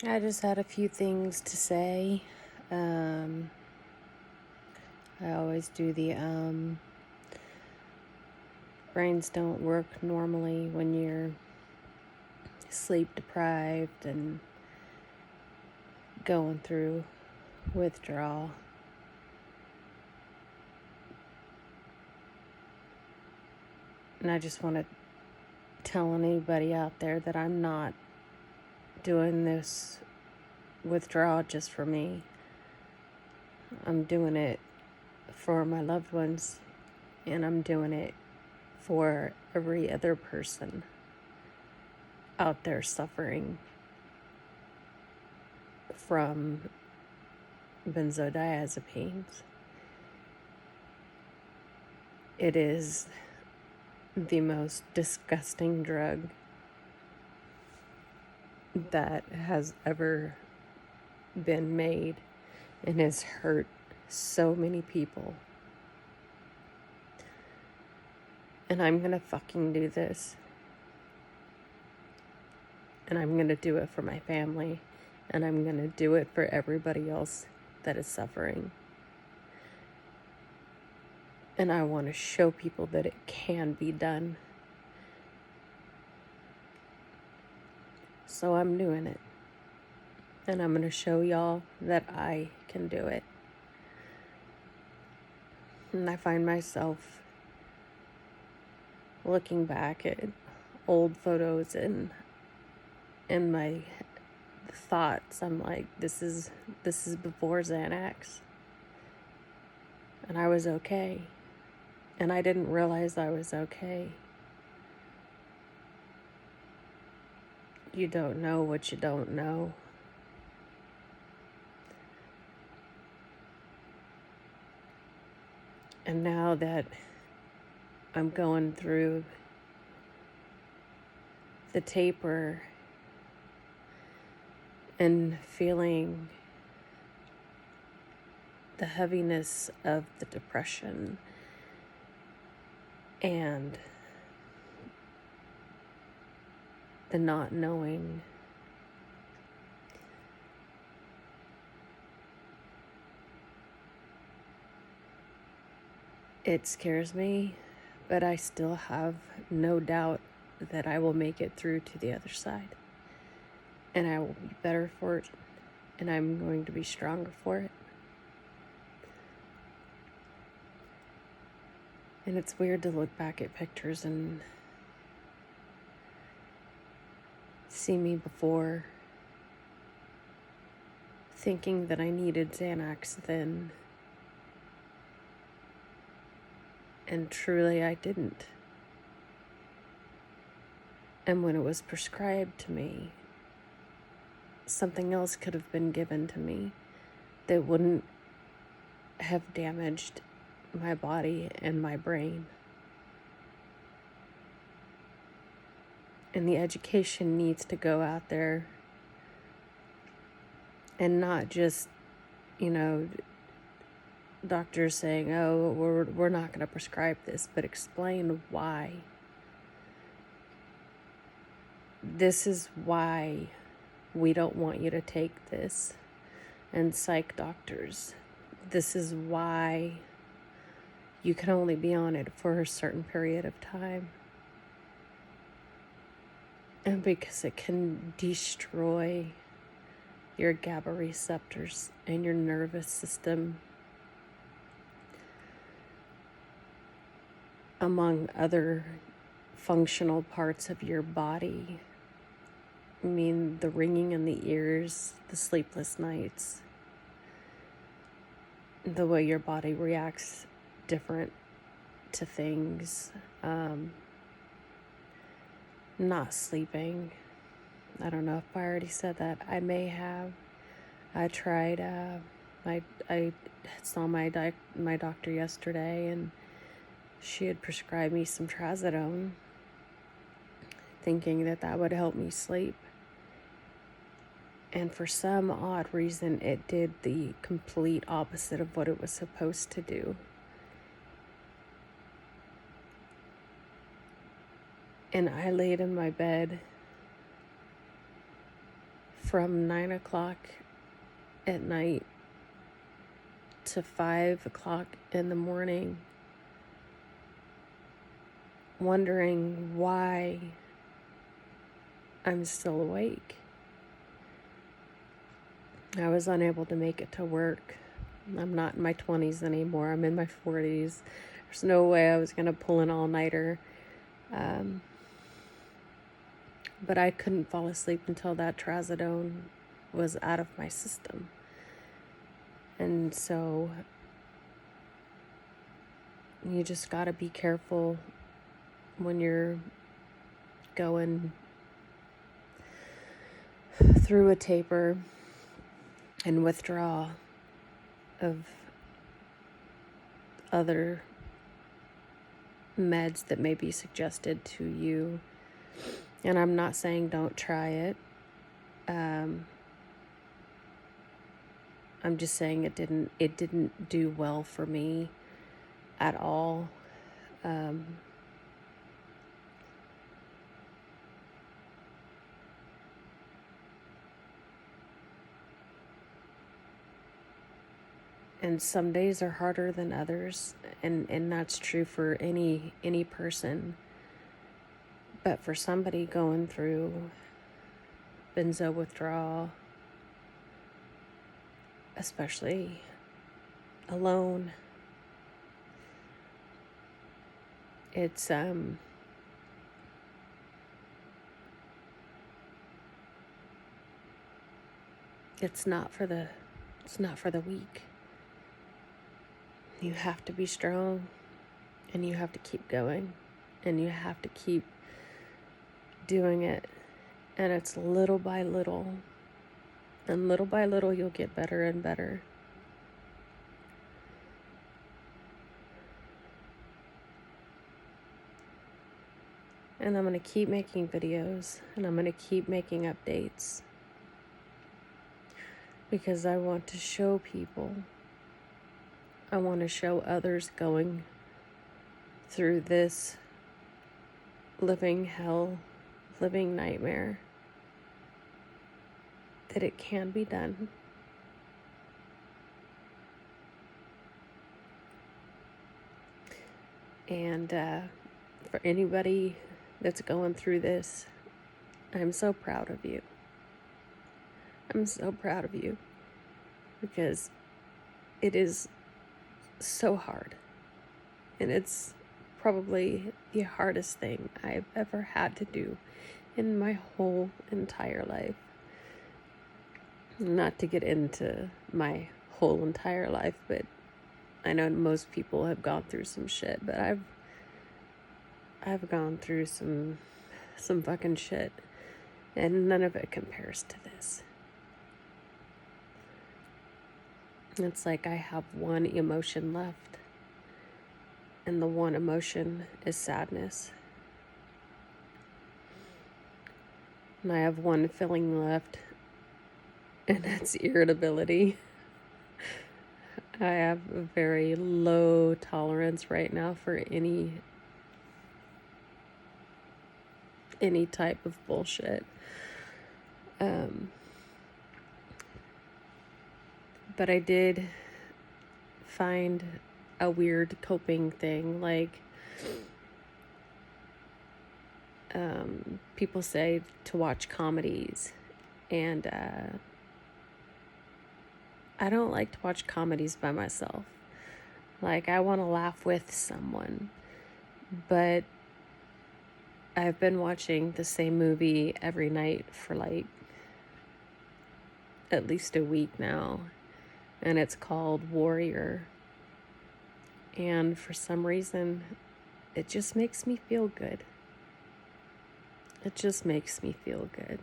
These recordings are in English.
I just had a few things to say. Um, I always do the brains don't work normally when you're sleep deprived and going through withdrawal. And I just want to tell anybody out there that I'm not doing this withdrawal just for me. I'm doing it for my loved ones, and I'm doing it for every other person out there suffering from benzodiazepines. It is the most disgusting drug that has ever been made and has hurt so many people. And I'm gonna fucking do this. And I'm gonna do it for my family. And I'm gonna do it for everybody else that is suffering. And I want to show people that it can be done. So I'm doing it. And I'm going to show y'all that I can do it. And I find myself looking back at old photos and in my thoughts, I'm like, this is before Xanax. And I was okay. And I didn't realize I was okay. You don't know what you don't know. And now that I'm going through the taper and feeling the heaviness of the depression and the not knowing, it scares me, but I still have no doubt that I will make it through to the other side. And I will be better for it, and I'm going to be stronger for it. And it's weird to look back at pictures and see me before, thinking that I needed Xanax then. And truly I didn't. And when it was prescribed to me, something else could have been given to me that wouldn't have damaged my body and my brain. And the education needs to go out there and not just, doctors saying, oh, we're not going to prescribe this, but explain why. This is why we don't want you to take this. And psych doctors, this is why you can only be on it for a certain period of time. And because it can destroy your GABA receptors and your nervous system, among other functional parts of your body. I mean, the ringing in the ears, the sleepless nights, the way your body reacts different to things, not sleeping. I don't know if I already said that. I may have. I tried, I saw my doctor yesterday, and she had prescribed me some trazodone, thinking that would help me sleep. And for some odd reason, it did the complete opposite of what it was supposed to do. And I laid in my bed from 9 o'clock at night to 5 o'clock in the morning, wondering why I'm still awake. I was unable to make it to work. I'm not in my 20s anymore. I'm in my 40s. There's no way I was going to pull an all-nighter. But I couldn't fall asleep until that trazodone was out of my system. And so you just got to be careful when you're going through a taper and withdrawal of other meds that may be suggested to you. And I'm not saying don't try it. I'm just saying it didn't do well for me at all. And some days are harder than others, and that's true for any person. But for somebody going through benzo withdrawal, especially alone, it's not for the weak. You have to be strong, and you have to keep going, and you have to keep doing it. And it's little by little, and little by little you'll get better and better. And I'm going to keep making videos, and I'm going to keep making updates, because I want to show people, I want to show others going through this living hell, living nightmare, that it can be done. And for anybody that's going through this, I'm so proud of you. I'm so proud of you, because it is so hard, and it's probably the hardest thing I've ever had to do in my whole entire life. Not to get into my whole entire life, but I know most people have gone through some shit, but I've gone through some fucking shit, and none of it compares to this. It's like I have one emotion left, and the one emotion is sadness. And I have one feeling left, and that's irritability. I have a very low tolerance right now for any type of bullshit. But I did find a weird coping thing, like people say to watch comedies, and I don't like to watch comedies by myself. Like, I want to laugh with someone, but I've been watching the same movie every night for like at least a week now, and it's called Warrior. And for some reason, it just makes me feel good. It just makes me feel good.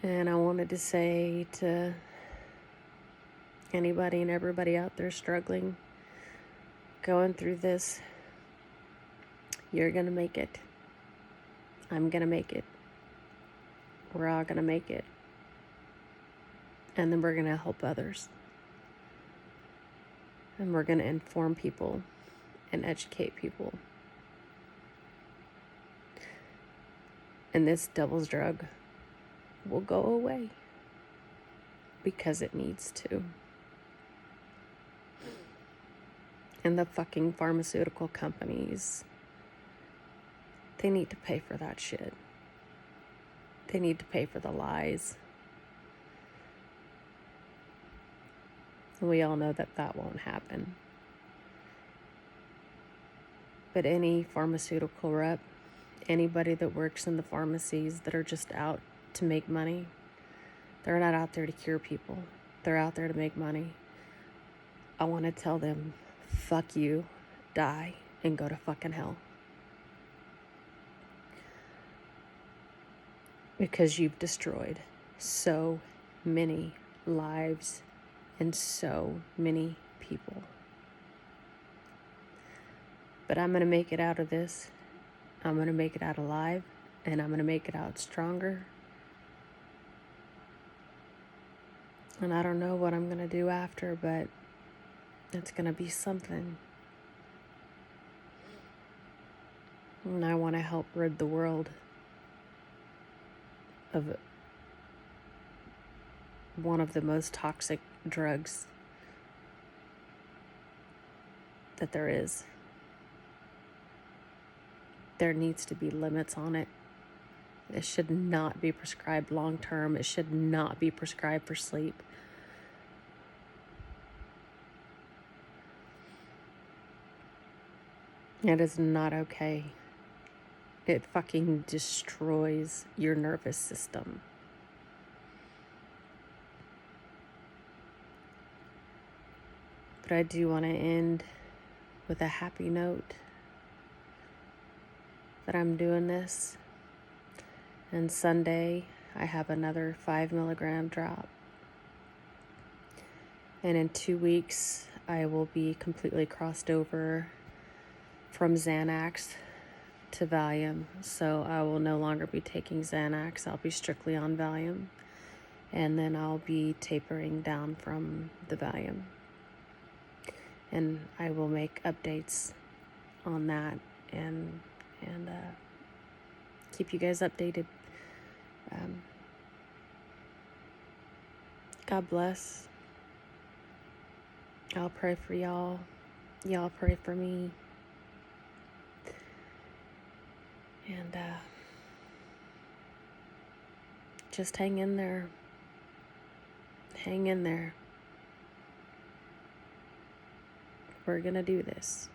And I wanted to say to anybody and everybody out there struggling, going through this, you're gonna make it. I'm gonna make it. We're all gonna make it. And then we're gonna help others. And we're gonna inform people and educate people. And this devil's drug will go away because it needs to. And the fucking pharmaceutical companies, they need to pay for that shit. They need to pay for the lies. And we all know that that won't happen. But any pharmaceutical rep, anybody that works in the pharmacies that are just out to make money, they're not out there to cure people. They're out there to make money. I want to tell them, fuck you, die, and go to fucking hell. Because you've destroyed so many lives and so many people. But I'm going to make it out of this. I'm going to make it out alive, and I'm going to make it out stronger. And I don't know what I'm going to do after, but it's going to be something. And I want to help rid the world of one of the most toxic drugs that there is. There needs to be limits on it. It should not be prescribed long term. It should not be prescribed for sleep. It is not okay. It fucking destroys your nervous system. But I do want to end with a happy note that I'm doing this. And Sunday, I have another 5 milligram drop. And in 2 weeks, I will be completely crossed over from Xanax to Valium. So I will no longer be taking Xanax. I'll be strictly on Valium. And then I'll be tapering down from the Valium. And I will make updates on that and keep you guys updated. God bless. I'll pray for y'all. Y'all pray for me. And just hang in there. Hang in there. We're gonna do this.